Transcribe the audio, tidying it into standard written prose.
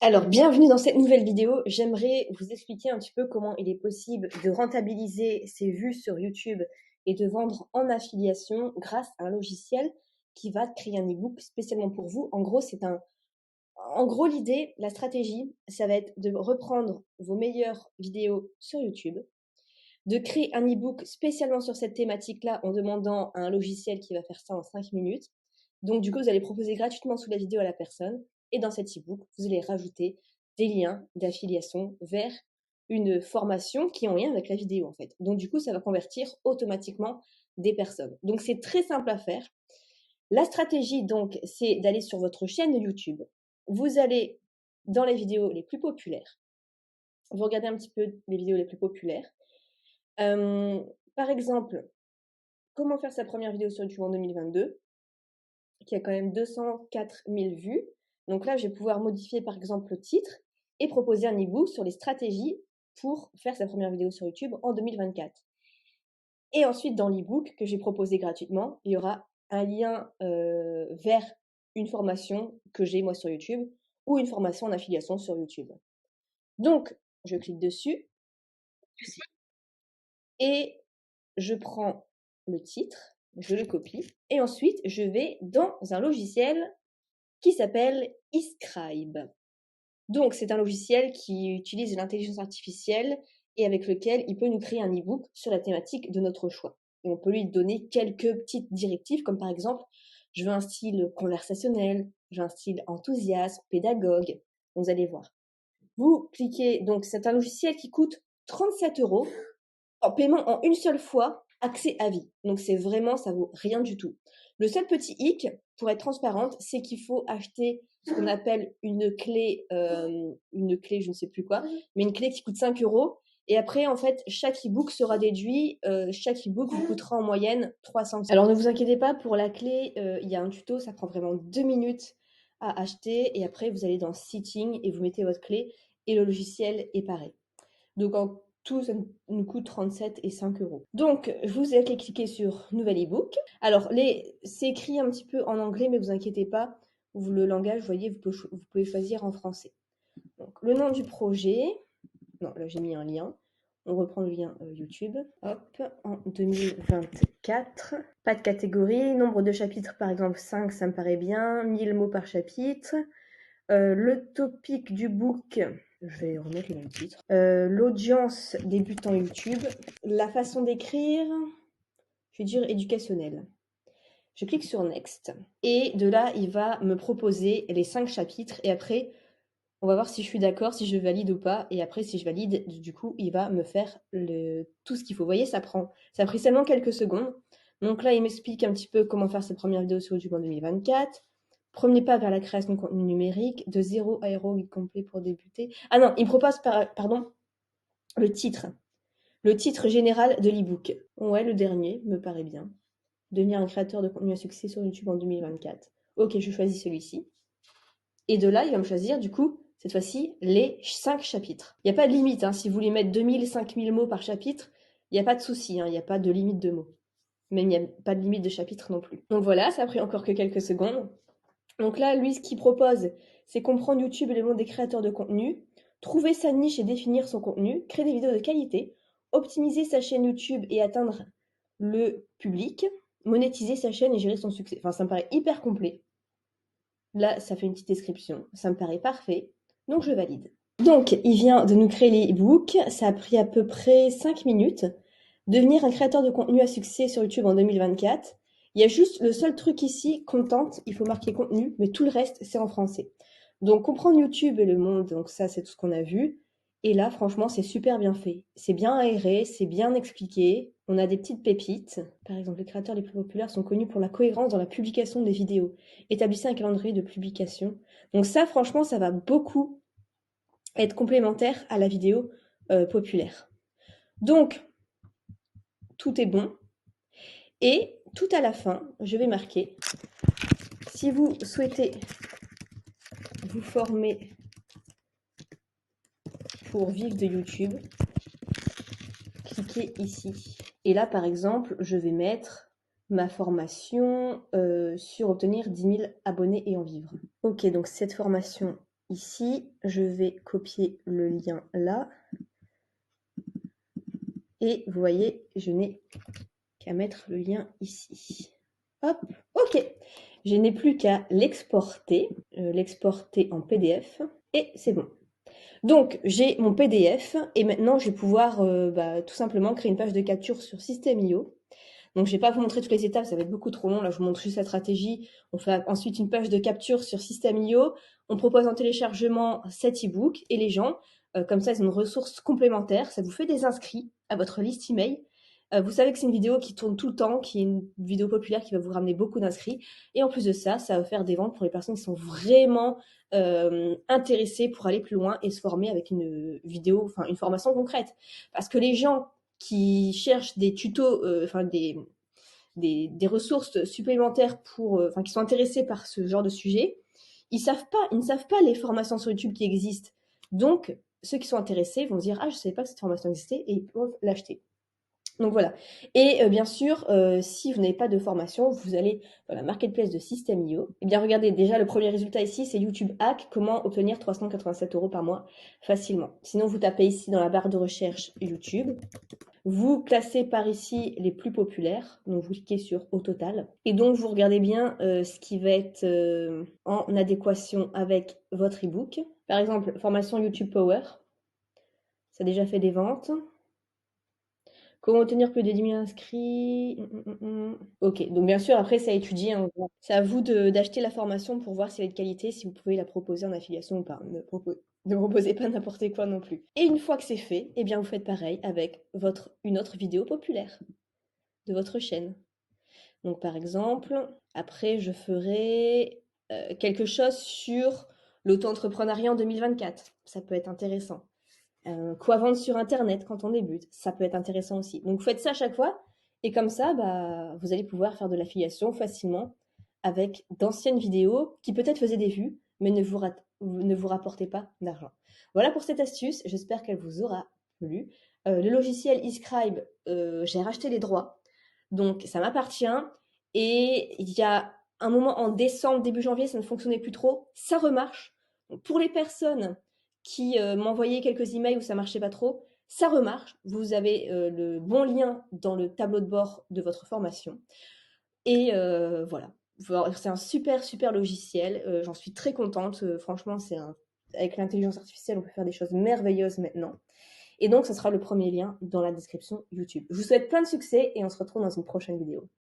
Alors, bienvenue dans cette nouvelle vidéo. J'aimerais vous expliquer un petit peu comment il est possible de rentabiliser ses vues sur YouTube et de vendre en affiliation grâce à un logiciel qui va créer un e-book spécialement pour vous. En gros, l'idée, la stratégie, ça va être de reprendre vos meilleures vidéos sur YouTube, de créer un e-book spécialement sur cette thématique-là en demandant à un logiciel qui va faire ça en 5 minutes. Donc, du coup, vous allez proposer gratuitement sous la vidéo à la personne. Et dans cet e-book, vous allez rajouter des liens d'affiliation vers une formation qui est en lien avec la vidéo, en fait. Donc, du coup, ça va convertir automatiquement des personnes. Donc, c'est très simple à faire. La stratégie, donc, c'est d'aller sur votre chaîne YouTube. Vous allez dans les vidéos les plus populaires. Vous regardez un petit peu les vidéos les plus populaires. Par exemple, comment faire sa première vidéo sur YouTube en 2022, qui a quand même 204 000 vues. Donc là, je vais pouvoir modifier par exemple le titre et proposer un e-book sur les stratégies pour faire sa première vidéo sur YouTube en 2024. Et ensuite, dans l'e-book que j'ai proposé gratuitement, il y aura un lien vers une formation que j'ai moi sur YouTube ou une formation en affiliation sur YouTube. Donc, je clique dessus et je prends le titre, je le copie et ensuite je vais dans un logiciel qui s'appelle eScribe. Donc, c'est un logiciel qui utilise l'intelligence artificielle et avec lequel il peut nous créer un e-book sur la thématique de notre choix. Et on peut lui donner quelques petites directives, comme par exemple, je veux un style conversationnel, je veux un style enthousiaste, pédagogue. Vous allez voir. Vous cliquez, donc c'est un logiciel qui coûte 37 € en paiement en une seule fois, accès à vie. Donc c'est vraiment, ça vaut rien du tout. Le seul petit hic, pour être transparente, c'est qu'il faut acheter ce qu'on appelle une clé, je ne sais plus quoi, mais une clé qui coûte 5 €. Et après, en fait, chaque e-book sera déduit. Chaque e-book vous coûtera en moyenne 300 €. Alors ne vous inquiétez pas, pour la clé, il y a un tuto, ça prend vraiment 2 minutes à acheter. Et après, vous allez dans Setting et vous mettez votre clé et le logiciel est pareil. Donc en tout, ça nous coûte 37 et 5 €. Donc, je vous ai cliqué sur Nouvel e-book. Alors, c'est écrit un petit peu en anglais, mais vous inquiétez pas, le langage, vous voyez, vous pouvez choisir en français. Donc, le nom du projet. Non, là, j'ai mis un lien. On reprend le lien YouTube. Hop, en 2024. Pas de catégorie. Nombre de chapitres, par exemple, 5, ça me paraît bien. 1000 mots par chapitre. Le topic du book, je vais remettre le même titre. L'audience débutant YouTube. La façon d'écrire, je vais dire éducationnelle. Je clique sur Next. Et de là, il va me proposer les 5 chapitres. Et après, on va voir si je suis d'accord, si je valide ou pas. Et après, si je valide, du coup, il va me faire tout ce qu'il faut. Vous voyez, ça a pris seulement quelques secondes. Donc là, il m'explique un petit peu comment faire cette première vidéo sur YouTube en 2024. Premier pas vers la création de contenu numérique, de 0 à héros guide complet pour débuter. Ah non, il me propose, pardon, le titre. Le titre général de l'e-book. Ouais, le dernier, me paraît bien. Devenir un créateur de contenu à succès sur YouTube en 2024. Ok, je choisis celui-ci. Et de là, il va me choisir, du coup, cette fois-ci, les 5 chapitres. Il n'y a pas de limite, hein. Si vous voulez mettre 2000, 5000 mots par chapitre, il n'y a pas de souci, hein. Il n'y a pas de limite de mots. Même il n'y a pas de limite de chapitre non plus. Donc voilà, ça a pris encore que quelques secondes. Donc là, lui, ce qu'il propose, c'est comprendre YouTube et le monde des créateurs de contenu, trouver sa niche et définir son contenu, créer des vidéos de qualité, optimiser sa chaîne YouTube et atteindre le public, monétiser sa chaîne et gérer son succès. Enfin, ça me paraît hyper complet. Là, ça fait une petite description. Ça me paraît parfait. Donc, je valide. Donc, il vient de nous créer les e-books. Ça a pris à peu près 5 minutes. Devenir un créateur de contenu à succès sur YouTube en 2024. Il y a juste le seul truc ici, content, il faut marquer contenu, mais tout le reste, c'est en français. Donc, comprendre YouTube et le monde, donc ça, c'est tout ce qu'on a vu. Et là, franchement, c'est super bien fait. C'est bien aéré, c'est bien expliqué. On a des petites pépites. Par exemple, les créateurs les plus populaires sont connus pour la cohérence dans la publication des vidéos. Établissez un calendrier de publication. Donc ça, franchement, ça va beaucoup être complémentaire à la vidéo populaire. Donc, tout est bon. Et tout à la fin, je vais marquer, si vous souhaitez vous former pour vivre de YouTube, cliquez ici. Et là, par exemple, je vais mettre ma formation sur obtenir 10 000 abonnés et en vivre. Ok, donc cette formation, ici, je vais copier le lien là. Et vous voyez, je n'ai qu'à mettre le lien ici. Hop, ok. Je n'ai plus qu'à l'exporter en PDF et c'est bon. Donc, j'ai mon PDF et maintenant, je vais pouvoir tout simplement créer une page de capture sur System.io. Donc, je ne vais pas vous montrer toutes les étapes, ça va être beaucoup trop long. Là, je vous montre juste la stratégie. On fait ensuite une page de capture sur System.io. On propose en téléchargement cet e-book et les gens, comme ça, ils ont une ressource complémentaire. Ça vous fait des inscrits à votre liste email. Vous savez que c'est une vidéo qui tourne tout le temps, qui est une vidéo populaire qui va vous ramener beaucoup d'inscrits. Et en plus de ça, ça va faire des ventes pour les personnes qui sont vraiment intéressées pour aller plus loin et se former avec une vidéo, enfin une formation concrète. Parce que les gens qui cherchent des tutos, des ressources supplémentaires pour, qui sont intéressés par ce genre de sujet, ils ne savent pas les formations sur YouTube qui existent. Donc, ceux qui sont intéressés vont se dire, ah, je ne savais pas que cette formation existait et ils peuvent l'acheter. Donc voilà. Et bien sûr, si vous n'avez pas de formation, vous allez dans la marketplace de System.io. Eh bien, regardez, déjà, le premier résultat ici, c'est YouTube Hack, comment obtenir 387 € par mois facilement. Sinon, vous tapez ici dans la barre de recherche YouTube. Vous classez par ici les plus populaires, donc vous cliquez sur au total. Et donc, vous regardez bien ce qui va être en adéquation avec votre e-book. Par exemple, formation YouTube Power. Ça a déjà fait des ventes. Comment obtenir plus de 10 000 inscrits? Ok, donc bien sûr, après, c'est à étudier, hein. C'est à vous d'acheter la formation pour voir si elle est de qualité, si vous pouvez la proposer en affiliation ou pas. Ne proposez pas n'importe quoi non plus. Et une fois que c'est fait, eh bien, vous faites pareil avec une autre vidéo populaire de votre chaîne. Donc, par exemple, après, je ferai quelque chose sur l'auto-entrepreneuriat en 2024. Ça peut être intéressant. Quoi vendre sur Internet quand on débute, ça peut être intéressant aussi. Donc, vous faites ça à chaque fois, et comme ça, vous allez pouvoir faire de l'affiliation facilement avec d'anciennes vidéos qui peut-être faisaient des vues, mais ne vous rapportaient pas d'argent. Voilà pour cette astuce, j'espère qu'elle vous aura plu. Le logiciel eScribe, j'ai racheté les droits, donc ça m'appartient, et il y a un moment en décembre, début janvier, ça ne fonctionnait plus trop, ça remarche. Donc, pour les personnes qui m'envoyaient quelques emails où ça marchait pas trop, ça remarche. Vous avez le bon lien dans le tableau de bord de votre formation. Et voilà. C'est un super, super logiciel. J'en suis très contente. Franchement, avec l'intelligence artificielle, on peut faire des choses merveilleuses maintenant. Et donc, ce sera le premier lien dans la description YouTube. Je vous souhaite plein de succès et on se retrouve dans une prochaine vidéo.